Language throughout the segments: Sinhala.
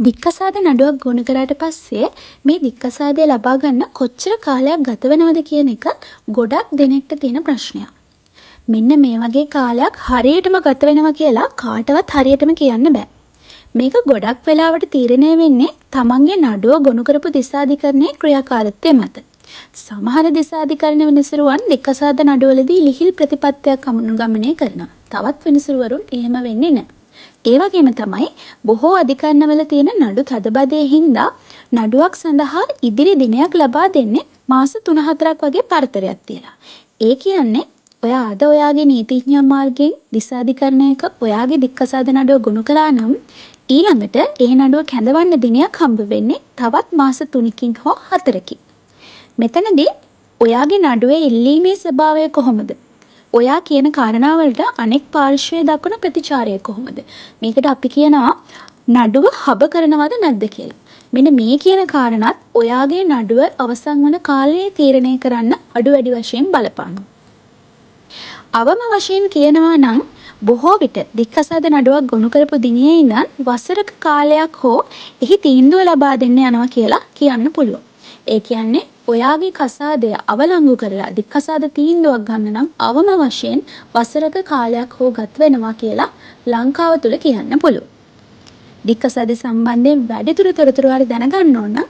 දික්කසාද නඩුවක් ගොනු කරාට පස්සේ මේ දික්කසාදය ලබා ගන්න කොච්චර කාලයක් ගත වෙනවද කියන එක ගොඩක් දෙනෙක්ට තියෙන ප්‍රශ්නයක්. මෙන්න මේ වගේ කාලයක් හරියටම ගත වෙනවා කියලා කාටවත් හරියටම කියන්න බෑ. මේක ගොඩක් වෙලාවට තීරණය වෙන්නේ තමන්ගේ නඩුව ගොනු කරපු දිසාධිකරණයේ ක්‍රියාකාරීත්වය මත. සමහර දිසාධිකරණ විනිසුරුවන් දික්කසාද නඩුවලදී ලිහිල් ප්‍රතිපත්තියක් අනුගමනය කරනවා. තවත් විනිසුරුවරුන් එහෙම වෙන්නේ නැහැ. ඒ වගේම තමයි බොහෝ අධිකරණවල තියෙන නඩු තදබදයේ හින්දා නඩුවක් සඳහා ඉදිරි දිනයක් ලබා දෙන්නේ මාස 3-4ක් වගේ පරතරයක් තියලා. ඒ කියන්නේ ඔයා අද ඔයාගේ නීතිඥ මාර්ගයෙන් දිසාධිකරණයක ඔයාගේ දික්කසාද නඩුව ගොනු කළා නම් ඊළඟට ඒ නඩුව කැඳවන්න දිනයක් හම්බ වෙන්නේ තවත් මාස 3කින් හෝ 4කින්. මෙතනදී ඔයාගේ නඩුවේ ඉල්ලීමේ ස්වභාවය කොහොමද? ඔයා කියන කාරණාවලට අනෙක් පාර්ශ්වයේ දක්වන ප්‍රතිචාරය කොහොමද? මේකට අපි කියනවා නඩුව හබ කරනවද නැද්ද කියලා. මෙන්න මේ කියන කාරණාත් ඔයාගේ නඩුව අවසන් වන කාලය තීරණය කරන්න අඩු වැඩි වශයෙන් බලපානවා. අවම වශයෙන් කියනවා නම් බොහෝ විට දික්කසාද නඩුවක් ගොනු කරපු දිනේ ඉඳන් වසරක කාලයක් හෝ එහි තීන්දුව ලබා දෙන්න යනවා කියලා කියන්න පුළුවන්. ඒ කියන්නේ ඔයාගේ කසාදය අවලංගු කරලා දික්කසාද තීන්දුවක් ගන්න නම් අවම වශයෙන් වසරක කාලයක් හෝ ගත වෙනවා කියලා ලංකාව තුල කියන්න පුළුවන්. දික්කසාද සම්බන්ධයෙන් වැඩිදුර තොරතුරු හරි දැනගන්න ඕන නම්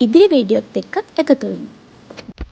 ඉදිරි වීඩියෝත් එක්ක එකතු වෙන්න.